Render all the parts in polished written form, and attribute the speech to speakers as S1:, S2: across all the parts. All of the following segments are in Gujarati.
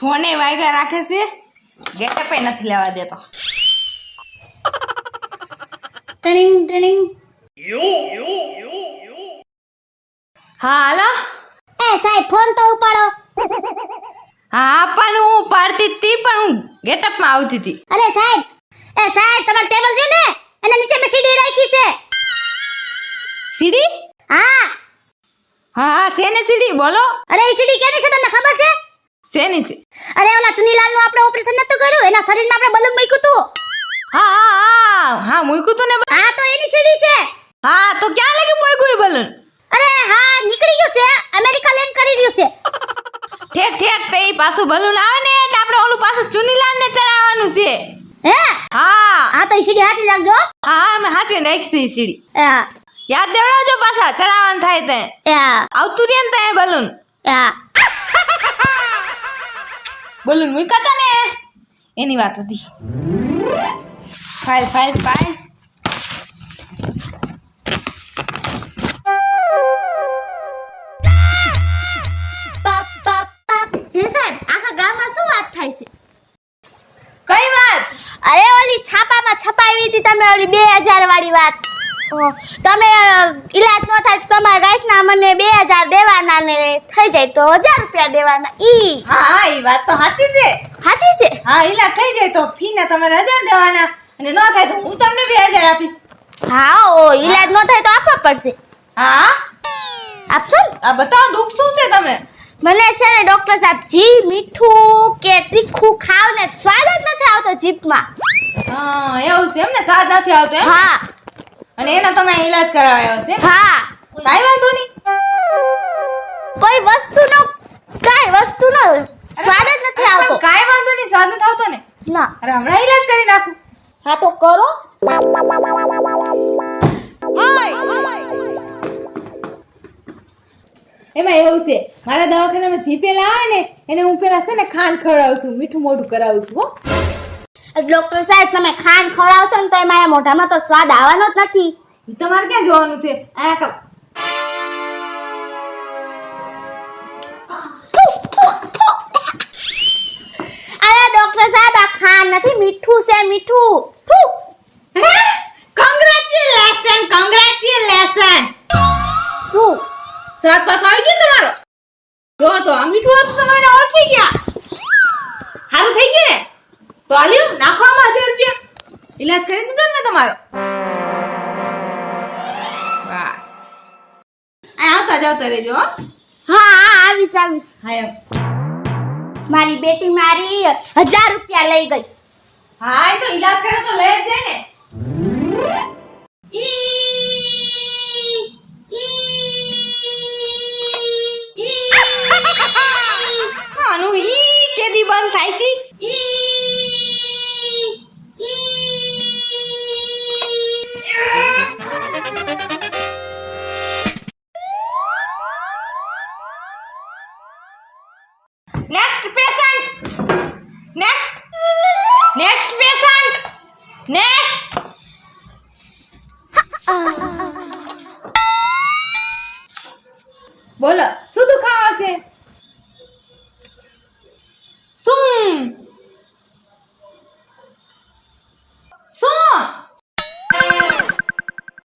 S1: ફોને વાગ્યા રાખે છે, ગેટઅપ નથી લેવા દેતો.
S2: ટનિંગ ટનિંગ.
S1: હા હાલો.
S2: એ સાહેબ ફોન તો ઉપાડો.
S1: હા પણ હું પાડતી હતી, પણ હું ગેટઅપમાં આવતી હતી.
S2: અરે સાહેબ, એ સાહેબ તમારું ટેબલ છે ને એના નીચે મેં સીડી રાખી છે.
S1: સીડી?
S2: હા
S1: હા શેની સીડી બોલો?
S2: અરે એ સીડી કેની છે તમને ખબર છે?
S1: શેની છે?
S2: અરે ઓલા ચુનીલાલનું આપણે ઓપરેશન નતું કર્યું, એના શરીરમાં આપણે બલૂન મૂક્યું હતું.
S1: હા હા હા હા મૂક્યું તું ને.
S2: હા તો એની સીડી છે.
S1: હા તો ક્યાં લગી મૂક્યું એ બલૂન?
S2: અરે હા નીકળી ગયું છે, અમેરિકા લેન્ડ કરી રહ્યું છે.
S1: ઠેક ઠેક તે ઈ પાછું બલૂન આવે ને એટલે આપણે ઓલું પાછું ચુનીલાલને ચડાવવાનું છે.
S2: હે?
S1: હા
S2: હા તો એ સીડી હાચી રાખજો.
S1: હા અમે હાચવીને રાખી છે સીડી.
S2: હા
S1: યાદ દેવડાવજો પાછા ચડાવવાનું થાય તે.
S2: હા
S1: આવતું રહે ને તે બલૂન.
S2: હા
S1: બલૂન મૂક્યા તા ને એની વાત હતી. File file file.
S2: હે સાહેબ આખા ગામમાં શું વાત થાય છે?
S1: કઈ વાત?
S2: અરે ઓલી છાપામાં છપાવી હતી તમે, ઓલી 2000 વાળી વાત. તમે ઈલાજ ન થાય તો તમારા ગાંઠના મને 2000 દેવાના ને થઈ જાય તો 1000 રૂપિયા દેવાના. ઈ
S1: હા હા ઈ વાત તો સાચી છે.
S2: સાચી છે?
S1: હા ઈલાજ થઈ જાય તો ફી ના તમારે 1000 દેવાના, અને ન થાય તો હું તમને 2000 આપીશ.
S2: હા ઓ ઈલાજ ન થાય તો આપવા પડશે.
S1: હા
S2: આપશો ને?
S1: આ બતાવો દુઃખ શું છે તમને?
S2: મને છે ને ડોક્ટર સાહેબ જી મીઠું કે તીખું ખાવ ને સ્વાદ જ નથી આવતો જીભમાં.
S1: હા એવું છે એમ ને, સ્વાદ નથી આવતો એમ?
S2: હા
S1: અને એનો તમે ઈલાજ કરાવ્યો છે?
S2: હા
S1: કાઈ વાંધો નહીં.
S2: કોઈ વસ્તુનો કાઈ વસ્તુનો સ્વાદ જ નથી આવતો.
S1: કાઈ વાંધો નહીં, સ્વાદ નથી આવતો ને?
S2: ના.
S1: અરે હમણાં ઈલાજ કરી નાખું.
S2: હા તો કરો.
S1: એમાં એવું છે, મારા દવાખાનામાં જે પેલા આવે ને એને હું પેલા છે ને ખાંડ ખવડાવું છું, મીઠું મોઢું કરાવું છું. હો
S2: ડોક્ટર સાહેબ તમે ખાંડ ખવડાવશો ને તો મારા મોઢામાં તો સ્વાદ આવવાનો જ નથી.
S1: ઈ તમારે ક્યાં જોવાનું છે? આયા કર.
S2: અરે ડોક્ટર સાહેબ આ ખાંડ નથી, મીઠું છે મીઠું. ફૂ.
S1: Congratulation congratulation.
S2: શું?
S1: સ્વાદ પાસ આવી ગયો તમારો? જો તો આ મીઠું હતું તમારે ઓળખી ગયા. સારું થઈ ગયું ને? તો આલ્યો નાખો આમાં 1000 રૂપિયા. ઈલાજ કરી દીધો ને મેં તમારો. બસ આ આવતા જાવતા રહેજો. હો
S2: હા હા આવીશ આવીશ.
S1: હા એમ.
S2: મારી બેટી મારી 1000 રૂપિયા લઈ ગઈ.
S1: હા એ તો ઈલાજ કરે તો લઈ જ જાય ને. આનું ઈ કેદી બંધ થાય છે? Next patient. Next patient. Next. બોલો શું દુખાવો છે? શું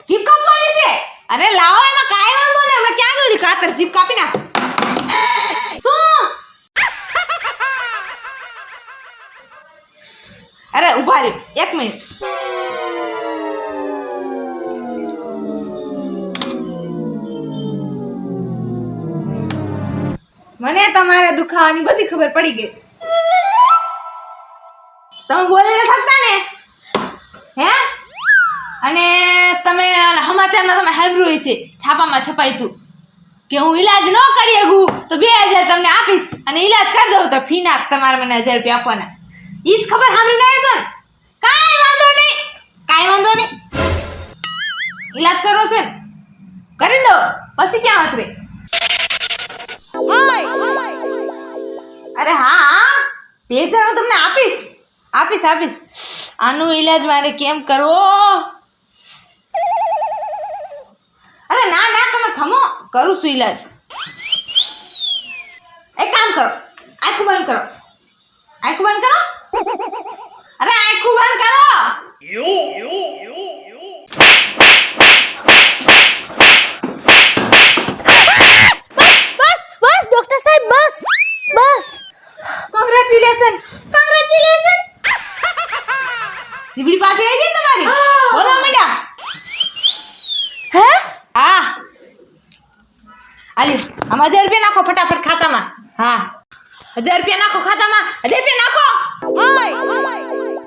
S1: જીભ કાપવાની છે? અરે લાવો એમાં કાઈ વાંધો નહીં, હમણાં ક્યાં ગઈ કાતર? જીભ કાપી નાખો. શું? અરે ઉભા રહી 1 મિનિટ. મને તમારા દુખાવાની બધી ખબર પડી ગઈ છે. તમે બોલીને થકતા ને હે? અને તમે સમાચારમાં તમે સાંભળ્યું છે, છાપામાં છપાઈ તું કે હું ઈલાજ ન કરી શકું તો 2000 તમને આપીશ, અને ઈલાજ કરી દઉં તો ફી ના તમારે મને 1000 રૂપિયા આપવાના. ઈ જ ખબર સાંભળીને આવ્યો છો ને? કાઈ વાંધો નહીં, કાઈ વાંધો નહીં. ઈલાજ કરવો છે ને કરી દો, પછી ક્યાં ઉતરે? અરે હા હા 2000 હું તમને આપીશ. આનું ઈલાજ મારે કેમ કરવો? અરે ના ના તમે ખમો, કરું છું ઈલાજ. એક કામ કરો, આંખ બંધ કરો. આલ્યો આમાં 1000 રૂપિયા નાખો ફટાફટ ખાતામાં. હા 1000 રૂપિયા નાખો ખાતામાં. 1000 રૂપિયા નાખો.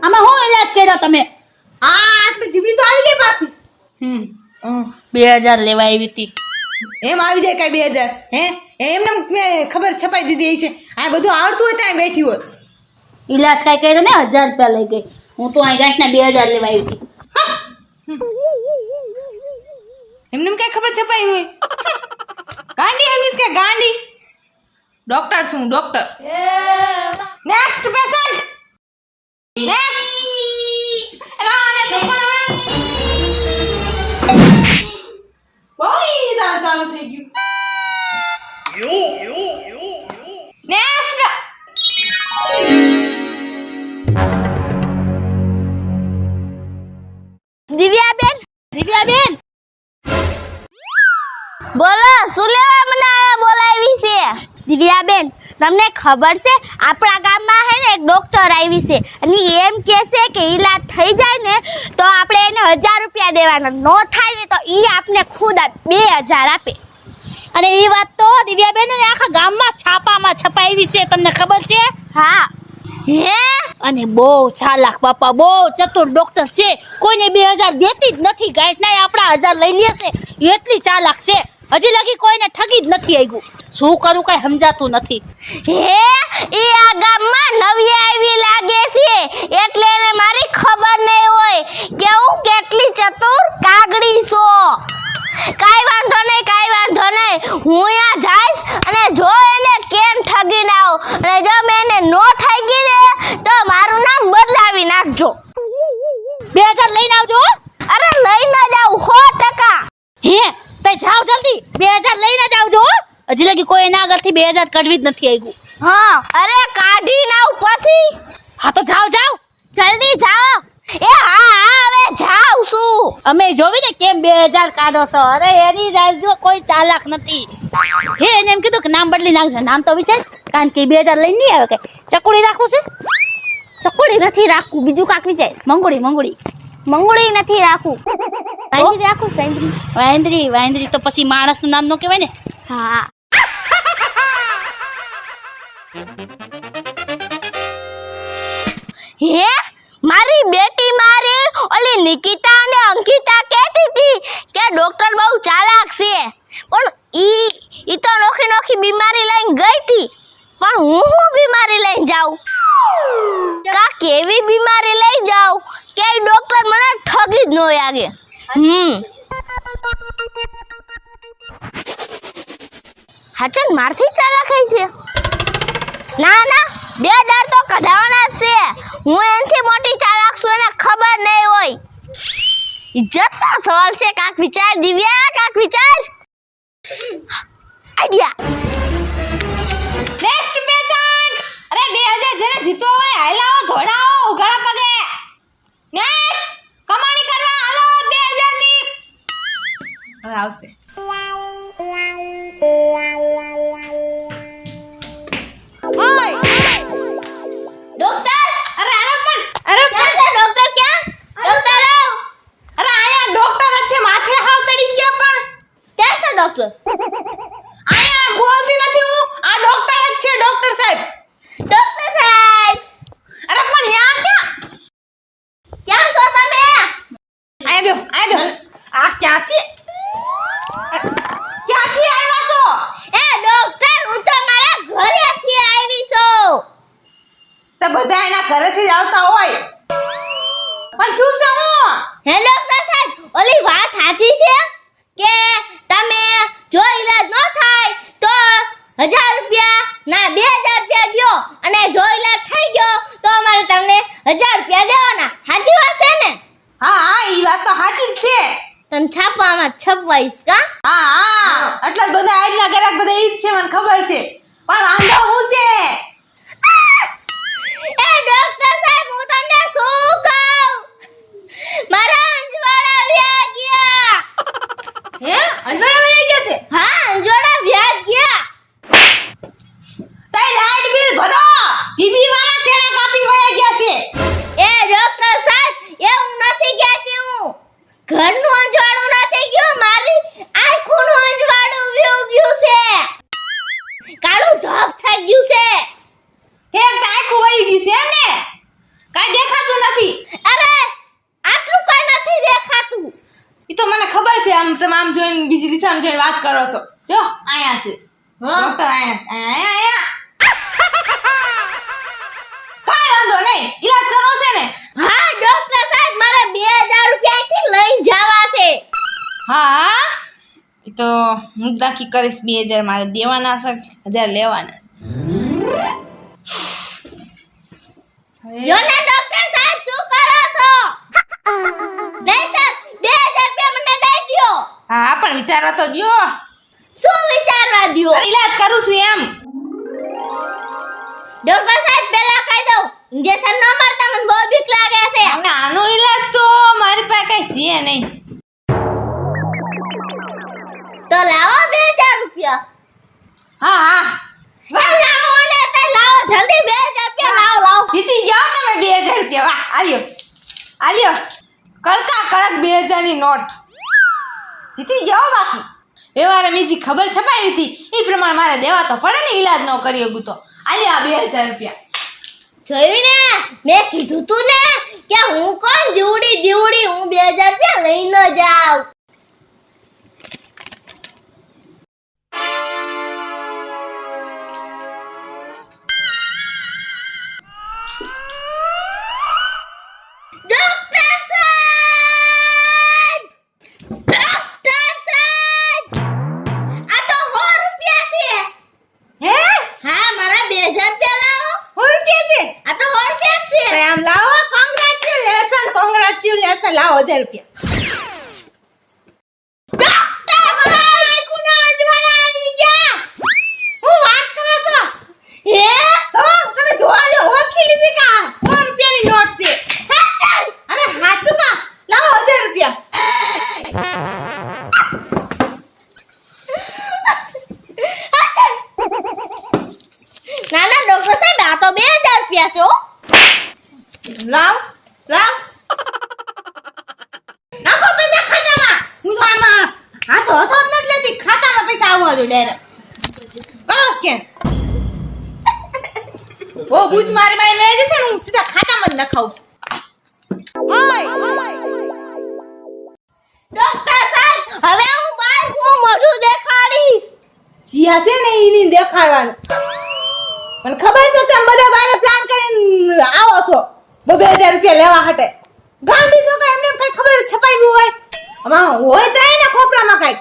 S3: આમાં હું ઈલાજ કર્યો તમે?
S1: આટલી જીબડી તો આવી ગઈ પાછી.
S3: 2000 લેવા આવી હતી.
S1: એમ આવી જાય કઈ 2000? હે એમને મેં ખબર છપાઈ દીધી છે. આ બધું આવડતું હોય ત્યાં બેઠી હોય.
S3: ઈલાજ કઈ કર્યો ને 1000 રૂપિયા લઈ ગઈ. હું તો અહીં ગાંઠના 2000 લેવા આવી હતી.
S1: એમને કઈ ખબર છપાઈ હોય? ગાંડી એમની કે ગાંડી. ડોક્ટર છું ડોક્ટર. Next patient. નેક્સ્ટ. એલાને તો પણ બોઈ રામ ચાલુ થઈ ગયું. નેક્સ્ટ.
S2: દિવ્યાબેન
S3: દિવ્યાબેન
S2: બોલો શું લેવા મને બોલાવી છે? દિવ્યાબેન તમને ખબર છે આપણા ગામમાં હે ને એક ડોક્ટર આવી છે અને એમ કહે છે કે ઈલાજ થઈ જાય ને તો આપણે એને 1000 રૂપિયા દેવાના, નો થાય ને તો ઈ આપને ખુદ 2000 આપે.
S3: અને એ વાત તો દિવ્યાબેન ને આખા ગામમાં છાપામાં છપાવી છે, તમને ખબર છે?
S2: હા. હે
S3: અને બહુ ચાલાક બાપા, બહુ ચતુર ડોક્ટર છે. કોઈને 2000 દેતી જ નથી. ગાંઠના આપણા 1000 લઈ લે છે, એટલી ચાલાક છે. હજી લગી કોઈને ઠગી જ નથી આવ્યું. શું કરું કઈ સમજાતું નથી.
S2: હે ઈ આ ગામમાં નવી આવી લાગે છે એટલે એને મારી ખબર નહીં હોય કે હું કેટલી ચતુર કાગડી છું. કાઈ વાંધો નહીં, કાઈ વાંધો નહીં. હું અહીંયા જઈશ અને જો એને કેમ ઠગી ના આવું અને જો મેં એને નો ઠગી ને તો મારું નામ બદલાવી નાખજો.
S3: 2000 લઈને આવજો.
S2: અરે લઈને જાવ 100%.
S3: હે તે જાવ જલ્દી, 2000 લઈને જ આવજો. હજી લગી કોઈ એના આગળથી 2000 કાઢવી જ નથી આવ્યું.
S2: હા અરે કાઢી નાવ પછી.
S3: હા તો જાવ જાવ.
S2: જલ્દી જાઓ. એ હા હવે જાવ છું.
S3: અમે જોવી ને કેમ 2000 કાઢો છો. અરે એની રાજ્ય કોઈ ચાલાક નથી. હે એને એમ કીધું કે નામ બદલી નાખજો. નામ તો વિચાર, કારણ કે 2000 લઈને નહીં આવે. કઈ ચકુડી રાખવું છે?
S2: ચકુડી નથી રાખવું, બીજું કાક વિચાર.
S3: મંગુડી મંગુડી
S2: મંગુડી નથી રાખવું. સાંજરી રાખું સાંજરી.
S3: વાંદરી વાંદરી તો પછી માણસનું નામ નો કહેવાય ને.
S2: હા હે મારી બેટી મારી ઓલી નિકિતા અને અંકિતા કહેતી હતી કે ડોક્ટર બહુ ચાલાક છે, પણ ઈ તો નોખી નોખી બીમારી લઈને ગઈ હતી. પણ હું બીમારી લઈને જાઉં? કા કેવી બીમારી લઈ જાઉં કે ડોક્ટર મને ઠગી જ ન લાગે. હાચન મારથી ચાલાક છે? ના ના 2000 તો કઢાવવાના જ છે. હું એનથી મોટી ચાલાક છું એને ખબર નહીં હોય. ઇજ્જતનો સવાલ છે. કાક વિચાર દિવ્યા, કાક વિચાર. આઈડિયા.
S1: Next patient. અરે 2000 જેને જીતો હોય હાલાઓ ધોડાઓ ઉઘાડા પગે. નેક્સ્ટ. કમાણી કરવા હાલો 2000 ની. હવે આવશે.
S2: ડોક્ટર
S1: અરે અરે પણ
S2: ક્યાં છે ડોક્ટર? ક્યાં ડોક્ટર આવ.
S1: અરે આયા ડોક્ટર જ છે, માથે હાવ ચડી ગયા. પણ
S2: ક્યાં છે ડોક્ટર?
S1: આયા બોલતી નથી હું. આ ડોક્ટર જ છે, ડોક્ટર સાહેબ.
S2: ડોક્ટર સાહેબ
S1: અરે પણ યા
S2: ક્યાં છો તમે?
S1: આયા બેહો, આયા બેહો. આ ક્યાંથી આવ્યા છો?
S2: એ ડોક્ટર હું તો મારા ઘરેથી આવી છું.
S1: તો બધા એના ઘરેથી જ આવતા હોય. પણ શું છે હું?
S2: હે ડોક્ટર સાહેબ ઓલી વાત સાચી છે કે તમે જો ઈલાજ ન થાય તો 1000 રૂપિયા ના 2000 રૂપિયા દ્યો અને જો ઈલાજ થઈ ગયો તો અમારે તમને 1000 રૂપિયા દેવાના. સાચી વાત છે ને?
S1: હા હા ઈ વાત તો સાચી જ છે.
S2: તમે છાપામાં છપવાઈશ કા?
S1: હા હા એટલે જ બધા આજના ગ્રાહક બધા ઈ જ છે, મને ખબર છે. પણ વાંધો હું છે?
S2: એ ડોક્ટર સાહેબ હું તમને શું કહું? મારા અંજવાડા વ્યા ગયા.
S1: હે અંજવાડા વહી ગયા છે?
S2: હા અંજવાડા વ્યા ગયા.
S1: તઈ લાઈટ બિલ ભરો. જીબી વાળા સેણા કાપી વહી ગયા છે.
S2: એ ડોક્ટર સાહેબ એવું નથી કહેતી હું. ઘરનું અંજવાડું નથી ગયું, મારી આંખોનું અંજવાડું વ્યો ગયું છે.
S1: તમે આમ જોઈને બીજી દિશામાં જોઈને વાત કરો છો. જો અહીંયા છે ડોક્ટર, અહીંયા છે, અહીંયા કાંઈ વાંધો નહીં, ઈલાજ કરવો છે ને?
S2: હા ડોક્ટર સાહેબ મારે 2000 રૂપિયા થી લઈને જવા છે.
S1: હા એ તો હું જ નક્કી કરીશ. 2000 મારે દેવાના છે, 1000 લેવાના છે.
S2: જો ને ડોક્ટર સાહેબ શું કરો છો? નહીં સર 2000 રૂપિયા મને દઈ દ્યો.
S1: હા પણ વિચારવા તો દ્યો.
S2: શું વિચારવા દ્યો?
S1: ઈલાજ કરું છું એમ.
S2: ડોક્ટર સાહેબ પહેલા કહી દઉં ઇન્જેક્શન ન મારતા મને બહુ બીક લાગે છે.
S1: અને આનો ઈલાજ તો મારી પાસે કઈ છે નહીં.
S2: તો લાવો 2000 રૂપિયા.
S1: હા હા
S2: એ લાવો ને તે લાવો જલ્દી 2000 રૂપિયા લાવો.
S1: જીતી જાઓ તમે 2000 રૂપિયા. વાહ આલ્યો આલ્યો, કડકા કડક 2000 ની નોટ. જીતી જાઓ. બાકી વ્યવહારે બીજી ખબર છપાઈ હતી એ પ્રમાણે મારે દેવા તો પડે ને, ઈલાજ ન કરી શકું તો. આલ્યો આ 2000 રૂપિયા.
S2: જોયું ને મેં કીધું તું ને કે હું કોણ દીવડી હું 2000 રૂપિયા લઈને જાઉં. ડોક્ટર સાહેબ! ડોક્ટર સાહેબ! આ તો 100 રૂપિયા છે.
S1: હે
S2: હા મારા 2000 રૂપિયા લાવો.
S1: 100 રૂપિયા છે?
S2: આ તો 100 રૂપિયા છે.
S1: તો આમ લાવો. કોંગ્રેચ્યુલેશન લાવો 1000 રૂપિયા.
S2: ડોક્ટર સાહેબ!
S1: ગુના અજવાળા આવી ગયા. હું વાત કરો છો?
S2: હે?
S1: તમે જોવા લો, ઓળખી લીધી કા? 100 રૂપિયાની નોટ છે.
S2: હા ચાલ.
S1: અને હાચું કા? લાવો 1000 રૂપિયા.
S2: ના ના ડોક્ટર સાહેબ આ તો 2000 રૂપિયા છે હો.
S1: લાવ લાવ. નાખો પૈસા ખાતામાં. હું તો આમાં હાથો હતો જ નથી લેતી. ખાતામાં પૈસા આવવા દો ડાયરેક્ટ. કરો સ્કેન. ઓ બુજ મારી મારી મેળવી છે ને, હું સીધા ખાતામાં જ નખાવું.
S2: ડોક્ટર સાહેબ હવે હું બહાર હું મોઢું દેખાડીશ.
S1: જીયા છે ને એની દેખાડવાનું. મને ખબર છે તમે બધા બારે પ્લાન કરીને આવો છો 2000 રૂપિયા લેવા હટે. ગાંડી છો કે એમને કઈ ખબર છપાઈ ગયું હોય? આમાં હોય જાય ને ખોપરામાં કઈ.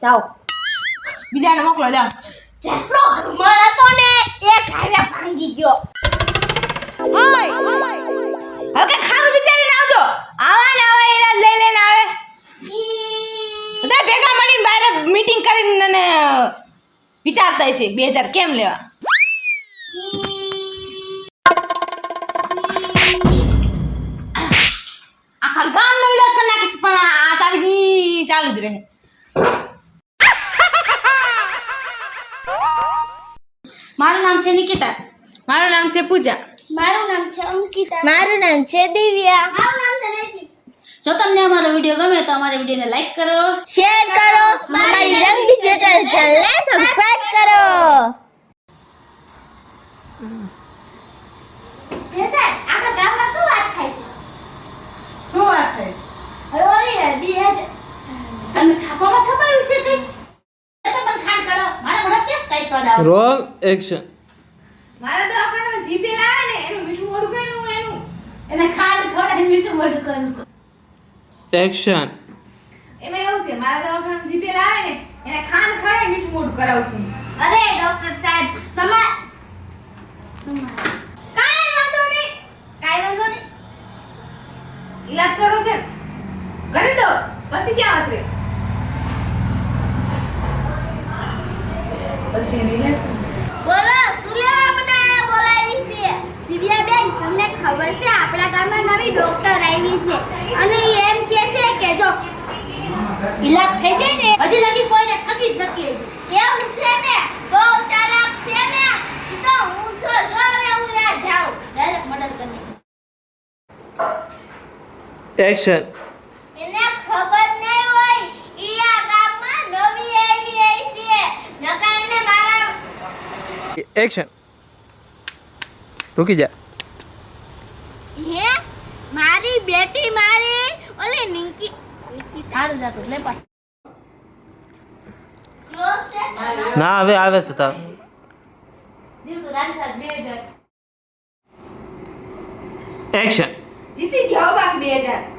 S1: જાઓ બીજાને મોકલો. જાઓ.
S2: જેટલો હરમળ હતો ને એ ઘરે ભાંગી ગયો.
S1: હવે કઈ ખારું વિચારીને આવજો. આવા ને આવા ઈલાજ લઈ લઈને આવે. બધા ભેગા મળીને બહાર મીટિંગ કરીને અને વિચારતા છે 2000 કેમ લેવા. આખા ગામનો ઈલાજ કરી નાખીશ પણ આ તારી ચાલુ જ રહે.
S3: મારું નામ છે નિકિતા.
S1: મારું નામ છે પૂજા.
S2: મારું નામ છે અંકિતા. મારું નામ છે દિવ્યા. મારું નામ છે નેસી.
S3: જો તમને અમારો વિડીયો ગમે તો અમારા વિડીયોને લાઈક કરો,
S2: શેર કરો, અમારી રંગ ડિજિટલ ચેનલને સબસ્ક્રાઇબ કરો. સાહેબ આખા ગામમાં શું વાત થાય છે?
S1: શું વાત થઈ?
S2: હરોળી 2000
S3: તમે છાપામાં છપાયું છે કઈ? એ તો પણ ખાંડ કાઢો, મારા મોઢા કેસ કઈ સ્વાદ આવે.
S4: Roll action.
S1: મારા દવાખાનામાં જીપે લાવે ને એનું મીઠું મોઢું કઈનું એનું
S3: એને ખાંડ ખવડાવીને મીઠું મોઢું કરું છું.
S4: એક્શન.
S1: એમાં એવું છે મારા દવાખાનામાં જીપે લાવે ને એને ખાંડ ખવડાવી મીઠું મોઢું કરાવું છું.
S2: અરે ડોક્ટર સાહેબ તમાર
S1: કાંઈ વાંધો નહીં. ઈલાજ કરો છે કરી દો પછી ક્યાં ઉતરે. પછી એને ઈલાજ કરો.
S2: બોલો શું લેવા મને બોલાવી છે? દિવ્યા બેન તમને ખબર છે આપણા ગામમાં નવી ડોક્ટર આવી છે અને ઈ એમ કહે છે કે જો
S3: ઈલાજ થઈ જાય ને હજી લગી કોઈને ઠગી જ નથી આવી.
S2: કેવું છે ને બહુ ચાલાક છે ને ઈ તો હું છું જો હવે હું ત્યાં જાઉં ડાયરેક્ટ મર્ડર કરી
S4: એક્શન.
S2: એને ખબર નહીં હોય ઈ આ ગામમાં નવી આવી છે નકર એને મારા
S4: એક્શન. રૂકી જા.
S2: હે મારી બેટી મારી ઓલી નિંકી
S3: સારું જાતું લે પાછું.
S4: ના હવે આવે છે તાર
S3: દીવ તો રાજી થાશ 2000
S4: એક્શન
S1: જીતી ગયો બાકી 2000